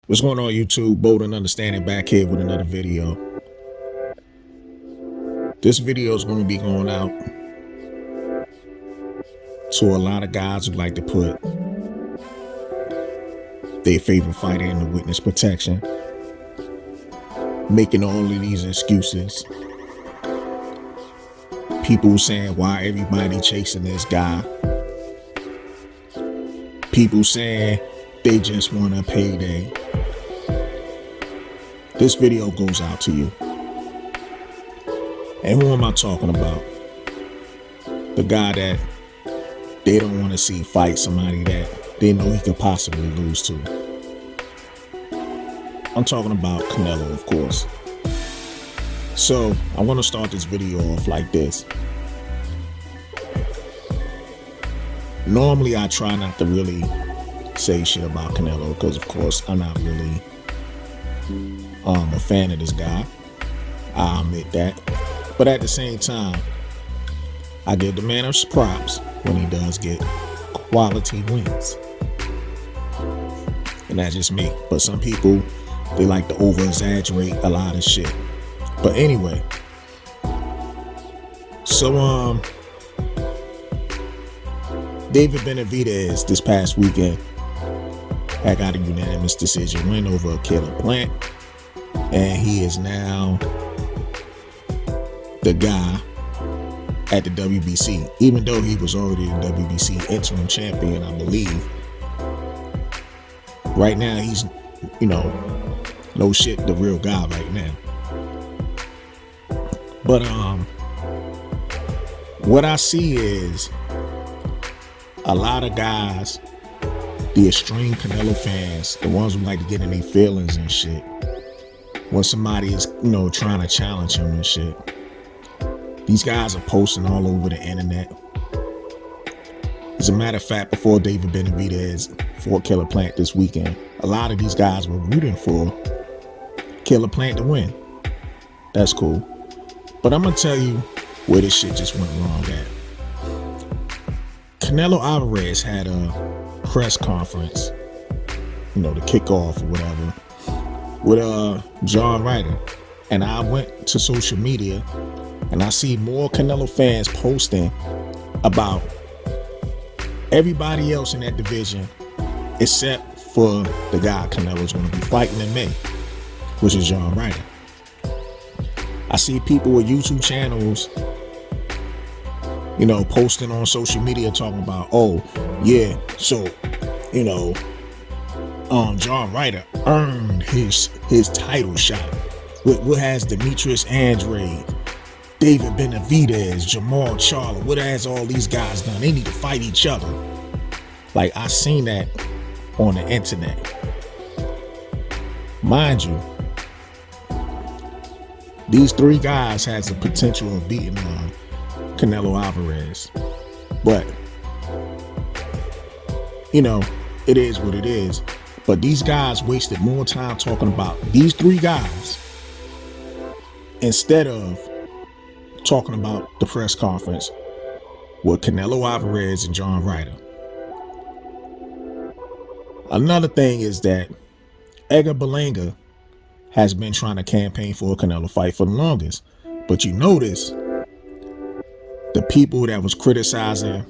What's going on, YouTube? Bold and Understanding back here with another video. This video is going to be going out to a lot of guys who like to put their favorite fighter in the witness protection, making only these excuses. People saying why everybody chasing this guy. People saying they just want a payday. This video goes out to you. And who am I talking about? The guy that they don't want to see fight somebody that they know he could possibly lose to. I'm talking about Canelo, of course. So I want to start this video off like this. Normally I try not to really say shit about Canelo because, of course, I'm not really a fan of this guy. I admit that. But at the same time, I give the man his props when he does get quality wins. And that's just me. But some people, they like to over-exaggerate a lot of shit. But anyway, so David Benavidez this past weekend had got a unanimous decision win over Caleb Plant, and he is now the guy at the WBC, even though he was already the WBC interim champion, I believe. Right now, he's, no shit, the real guy right now. But what I see is a lot of guys, the extreme Canelo fans, the ones who like to get in their feelings and shit, when somebody is, trying to challenge him and shit. These guys are posting all over the internet. As a matter of fact, before David Benavidez fought Caleb Plant this weekend, a lot of these guys were rooting for Caleb Plant to win. That's cool. But I'm going to tell you where this shit just went wrong at. Canelo Alvarez had a press conference, to kick off or whatever, with John Ryder. And I went to social media and I see more Canelo fans posting about everybody else in that division except for the guy Canelo's going to be fighting in May, which is John Ryder. I see people with YouTube channels, posting on social media talking about, oh, yeah, so, John Ryder earned his title shot. What has Demetrius Andrade, David Benavidez, Jamal Charlo, what has all these guys done? They need to fight each other. Like, I seen that on the internet. Mind you, these three guys has the potential of beating Canelo Alvarez. But, it is what it is. But these guys wasted more time talking about these three guys instead of talking about the press conference with Canelo Alvarez and John Ryder. Another thing is that Edgar Berlanga has been trying to campaign for a Canelo fight for the longest. But you notice the people that was criticizing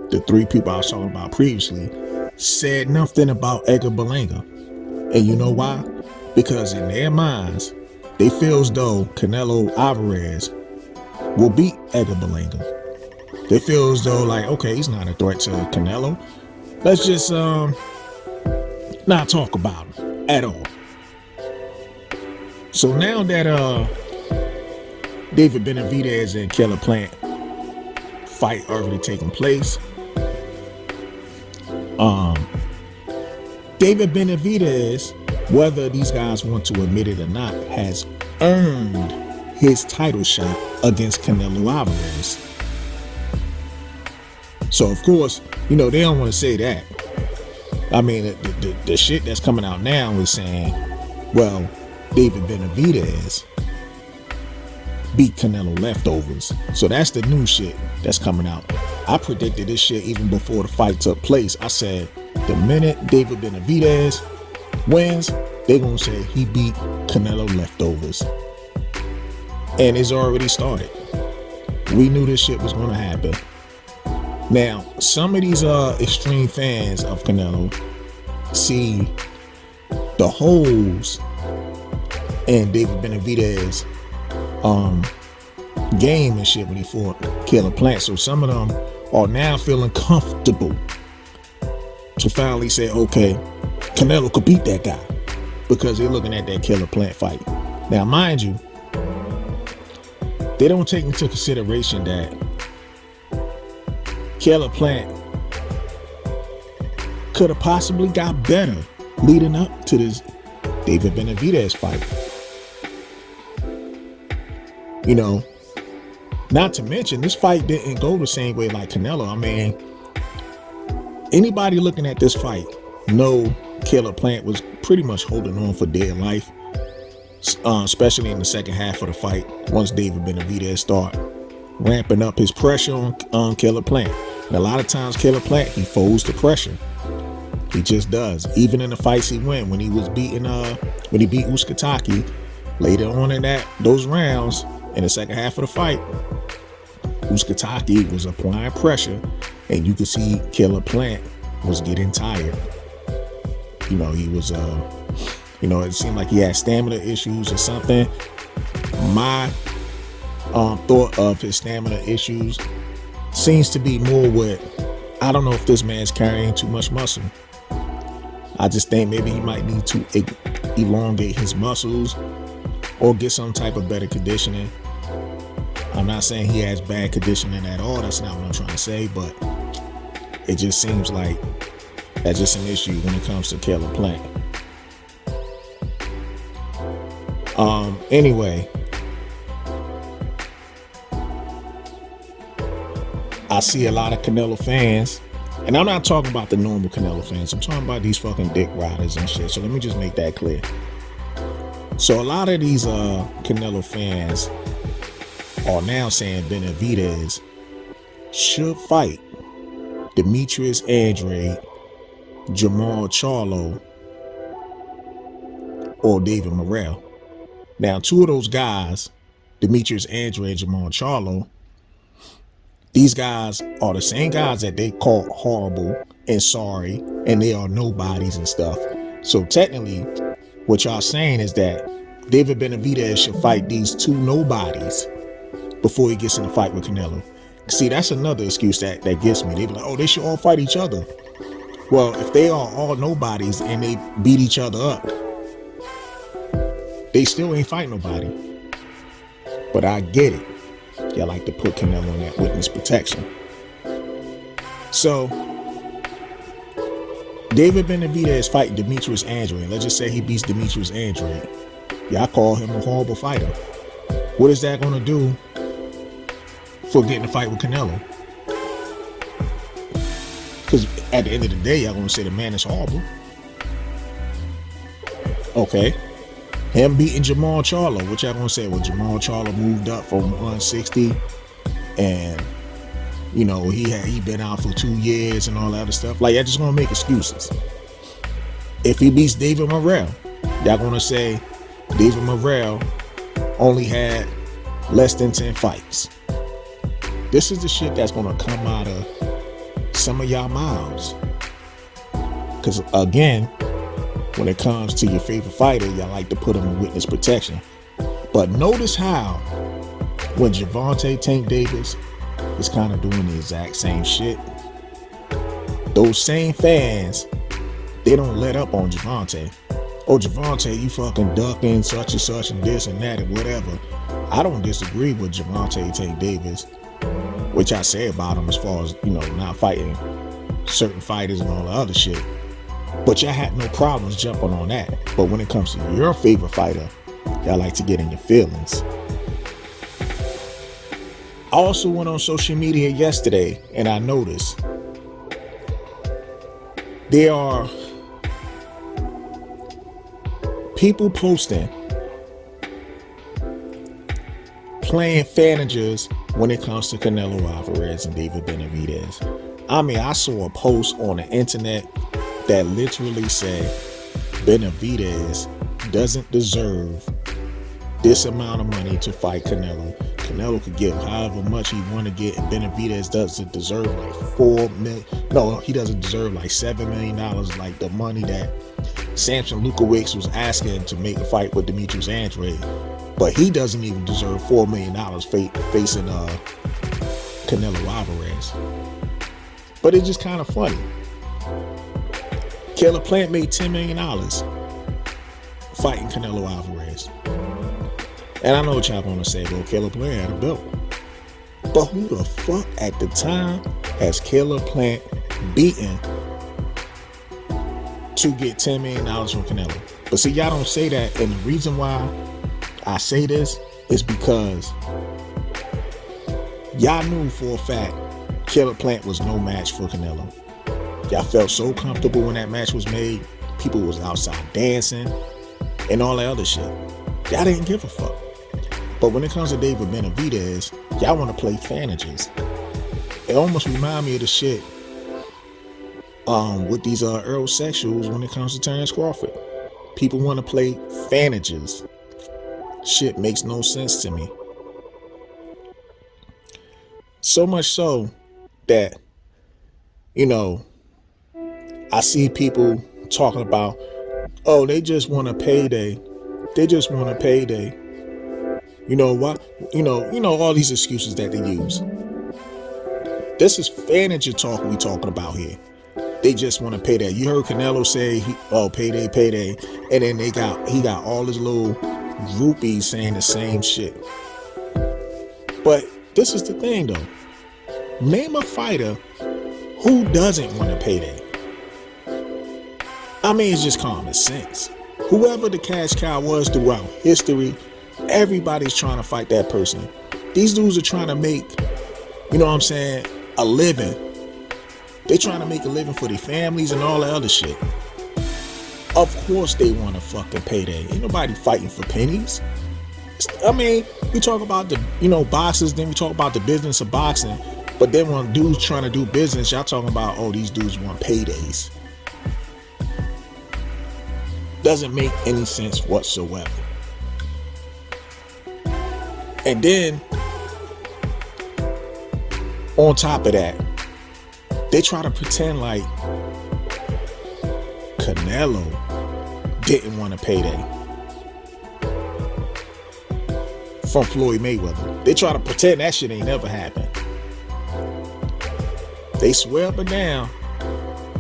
the three people I was talking about previously said nothing about Edgar Berlanga. And you know why? Because in their minds, they feel as though Canelo Alvarez will beat Edgar Berlanga. They feel as though, like, okay, he's not a threat to Canelo. Let's just not talk about him at all. So now that David Benavidez and Caleb Plant fight already taking place, David Benavidez, whether these guys want to admit it or not, has earned his title shot against Canelo Alvarez. So of course, they don't want to say that. I mean, the shit that's coming out now is saying, well, David Benavidez beat Canelo leftovers. So that's the new shit that's coming out. I predicted this shit even before the fight took place. I said, the minute David Benavidez wins, they're going to say he beat Canelo leftovers. And it's already started. We knew this shit was going to happen. Now, some of these extreme fans of Canelo see the holes in David Benavidez game and shit when he fought Caleb Plant. So some of them are now feeling comfortable to finally say, okay, Canelo could beat that guy, because they're looking at that Caleb Plant fight. Now, mind you, they don't take into consideration that Caleb Plant could have possibly got better leading up to this David Benavidez fight. You know, not to mention, this fight didn't go the same way like Canelo. I mean, anybody looking at this fight know Caleb Plant was pretty much holding on for dear life, especially in the second half of the fight, once David Benavidez started ramping up his pressure on Caleb Plant. And a lot of times Caleb Plant, he folds the pressure. He just does. Even in the fights he won, when he was beating when he beat Uskataki later on in those rounds in the second half of the fight, Uskataki was applying pressure, and you could see Caleb Plant was getting tired. You know, he was it seemed like he had stamina issues or something. My thought of his stamina issues seems to be more with, I don't know if this man's carrying too much muscle. I just think maybe he might need to elongate his muscles or get some type of better conditioning. I'm not saying he has bad conditioning at all. That's not what I'm trying to say, but it just seems like that's just an issue when it comes to Caleb Plant. Anyway, I see a lot of Canelo fans, and I'm not talking about the normal Canelo fans. I'm talking about these fucking dick riders and shit. So let me just make that clear. So a lot of these Canelo fans are now saying Benavidez should fight Demetrius Andrade, Jamal Charlo, or David Morrell. Now, two of those guys, Demetrius Andrade and Jamal Charlo, these guys are the same guys that they call horrible and sorry, and they are nobodies and stuff. So technically, what y'all saying is that David Benavidez should fight these two nobodies before he gets in a fight with Canelo. See, that's another excuse that gets me. They be like, oh, they should all fight each other. Well, if they are all nobodies and they beat each other up, they still ain't fight nobody. But I get it. Y'all like to put Canelo in that witness protection. So, David Benavidez fighting Demetrius Andrade. Let's just say he beats Demetrius Andrade. Y'all call him a horrible fighter. What is that going to do for getting a fight with Canelo? Because at the end of the day, y'all going to say the man is horrible. Okay. Him beating Jamal Charlo. What y'all going to say? Well, Jamal Charlo moved up from 160 and, you know, he been out for 2 years and all that other stuff. Like, y'all just going to make excuses. If he beats David Morrell, y'all going to say David Morrell only had less than 10 fights. This is the shit that's going to come out of some of y'all mouths. Because, again, when it comes to your favorite fighter, y'all like to put him in witness protection. But notice how when Gervonta Tank Davis is kind of doing the exact same shit, those same fans, they don't let up on Gervonta. Oh, Gervonta, you fucking ducking such and such and this and that and whatever. I don't disagree with Gervonta Tank Davis, which I say about him as far as, you know, not fighting certain fighters and all the other shit. But y'all had no problems jumping on that. But when it comes to your favorite fighter, y'all like to get in your feelings. I also went on social media yesterday and I noticed there are people posting playing Fanagers when it comes to Canelo Alvarez and David Benavidez. I mean, I saw a post on the internet that literally said Benavidez doesn't deserve this amount of money to fight Canelo. Canelo could get however much he want to get, and Benavidez doesn't deserve like $4 million. No, he doesn't deserve like $7 million, like the money that Samson Lukowicz was asking to make a fight with Demetrius Andrade. But he doesn't even deserve $4 million facing Canelo Alvarez. But it's just kind of funny. Caleb Plant made $10 million fighting Canelo Alvarez. And I know what y'all gonna say, well, Caleb Plant had a belt. But who the fuck at the time has Caleb Plant beaten to get $10 million from Canelo? But see, y'all don't say that, and the reason why I say this is because y'all knew for a fact Caleb Plant was no match for Canelo. Y'all felt so comfortable when that match was made. People was outside dancing and all that other shit. Y'all didn't give a fuck. But when it comes to David Benavidez, y'all want to play Fanagers. It almost remind me of the shit with these Eurosexuals when it comes to Terrence Crawford. People want to play Fanagers. Shit makes no sense to me. So much so that, you know, I see people talking about, oh, they just want a payday. They just want a payday. You know what? You know all these excuses that they use. This is Fanager talk we talking about here. They just want to pay that. You heard Canelo say, payday, payday, and then he got all his little groupies saying the same shit. But this is the thing though. Name a fighter who doesn't want a payday. I mean, it's just common sense. Whoever the cash cow was throughout history, everybody's trying to fight that person. These dudes are trying to make, you know what I'm saying, a living. They trying to make a living for their families and all that other shit. Of course they want a fucking payday. Ain't nobody fighting for pennies. I mean, we talk about the, boxers, then we talk about the business of boxing. But then when dudes trying to do business, y'all talking about, oh, these dudes want paydays. Doesn't make any sense whatsoever. And then, on top of that, they try to pretend like Canelo didn't want a payday from Floyd Mayweather. They try to pretend that shit ain't never happened. They swear up and down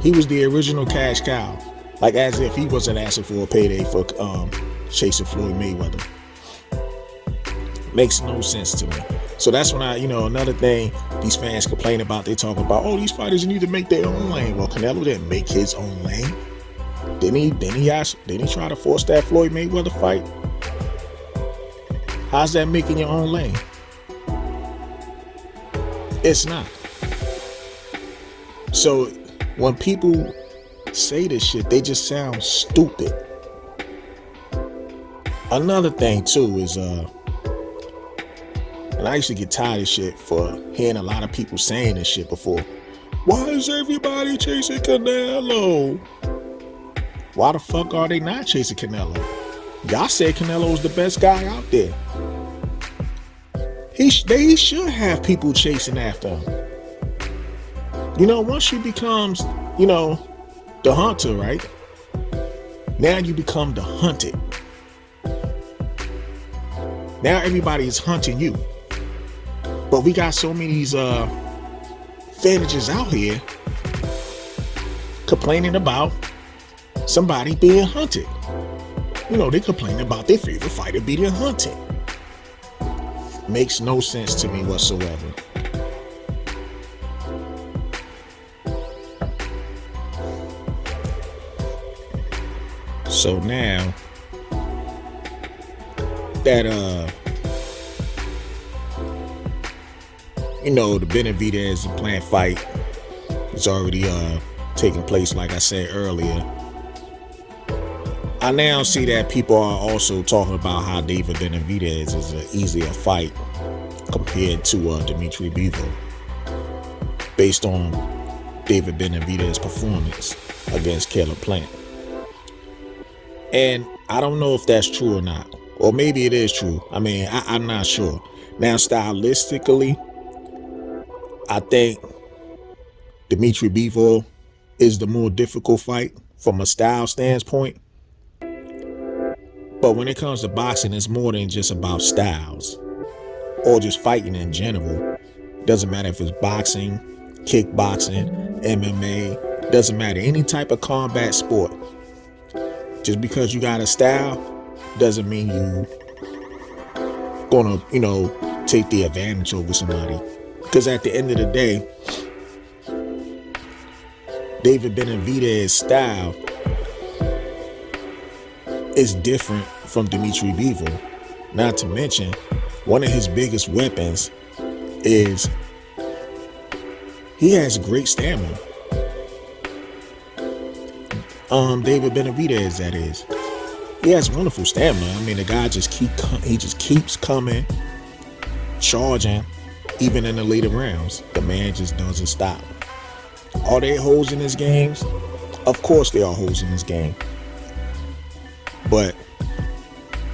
he was the original cash cow, like as if he wasn't asking for a payday for chasing Floyd Mayweather. Makes no sense to me. So that's when another thing these fans complain about, they talk about, oh, these fighters need to make their own lane. Well, Canelo didn't make his own lane. Didn't he try to force that Floyd Mayweather fight? How's that making your own lane? It's not. So when people say this shit, they just sound stupid. Another thing too is and I used to get tired of shit for hearing a lot of people saying this shit before. Why is everybody chasing Canelo? Why the fuck are they not chasing Canelo? Y'all said Canelo was the best guy out there. They should have people chasing after him. Once you becomes, the hunter, right? Now you become the hunted. Now everybody is hunting you. But we got so many Fanagers out here complaining about somebody being hunted. They complain about their favorite fighter being hunted. Makes no sense to me whatsoever. So now that the Benavidez and Plant fight is already taking place, like I said earlier, I now see that people are also talking about how David Benavidez is an easier fight compared to Dimitri Bivol, based on David Benavidez's performance against Caleb Plant. And I don't know if that's true or not. Or maybe it is true. I mean, I'm not sure. Now, stylistically, I think Dimitri Bivol is the more difficult fight from a style standpoint. But when it comes to boxing, it's more than just about styles or just fighting in general. Doesn't matter if it's boxing, kickboxing, MMA, doesn't matter. Any type of combat sport. Just because you got a style doesn't mean you gonna, take the advantage over somebody. Because at the end of the day, David Benavidez's style is different from Dimitri Bivol. Not to mention, one of his biggest weapons is he has great stamina. David Benavidez, that is. He has wonderful stamina. I mean, the guy just keeps coming, charging, even in the later rounds. The man just doesn't stop. Are there holes in his games? Of course there are holes in his game. But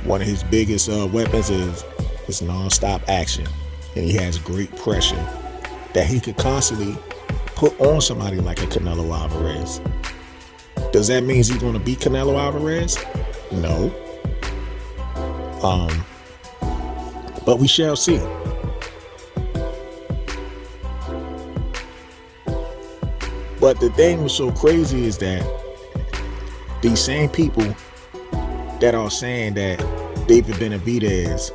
one of his biggest weapons is his non-stop action. And he has great pressure that he could constantly put on somebody like a Canelo Alvarez. Does that mean he's going to beat Canelo Alvarez? No. But we shall see. But the thing was so crazy is that these same people that are saying that David Benavidez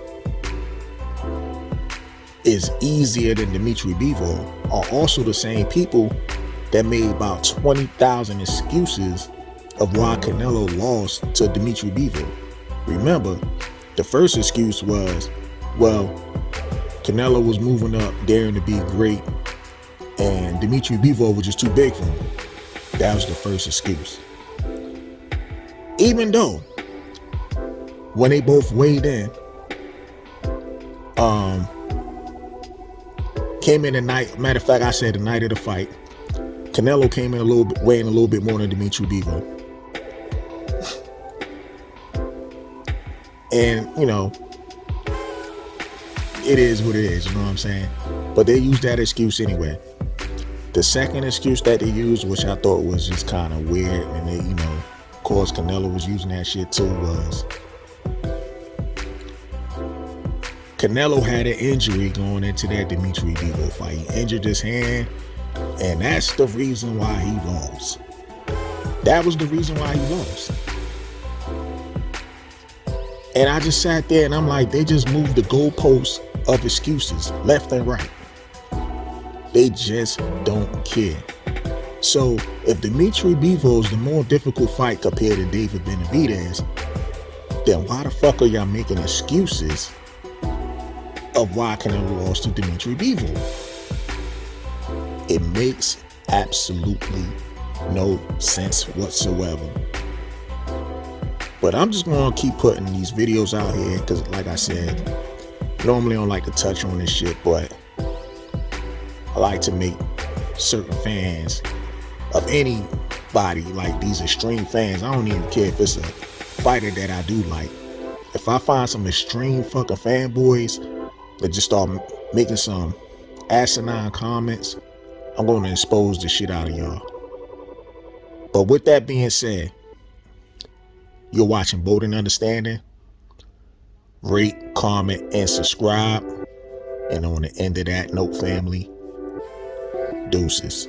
is easier than Dimitri Bivol are also the same people that made about 20,000 excuses of why Canelo lost to Dimitri Bivol. Remember, the first excuse was, well, Canelo was moving up, daring to be great, and Dimitri Bivol was just too big for him. That was the first excuse. Even though, when they both weighed in, came in the night, matter of fact, I said the night of the fight, Canelo came in weighing a little bit more than Dimitri Bivol. And, it is what it is, you know what I'm saying? But they used that excuse anyway. The second excuse that they used, which I thought was just kind of weird, and they, of course Canelo was using that shit too, was Canelo had an injury going into that Dimitri Bivol fight. He injured his hand, and that's the reason why he lost. That was the reason why he lost. And I just sat there and I'm like, they just moved the goalposts of excuses left and right. They just don't care. So if Dimitri Bivol is the more difficult fight compared to David Benavidez, then why the fuck are y'all making excuses of why Canelo lost to Dimitri Bivol? It makes absolutely no sense whatsoever. But I'm just going to keep putting these videos out here because, like I said, normally I don't like to touch on this shit, but I like to make certain fans of anybody, like these extreme fans, I don't even care if it's a fighter that I do like. If I find some extreme fucking fanboys that just start making some asinine comments, I'm going to expose the shit out of y'all. But with that being said, you're watching Bold and Understanding. Rate, comment, and subscribe. And on the end of that note, family, deuces.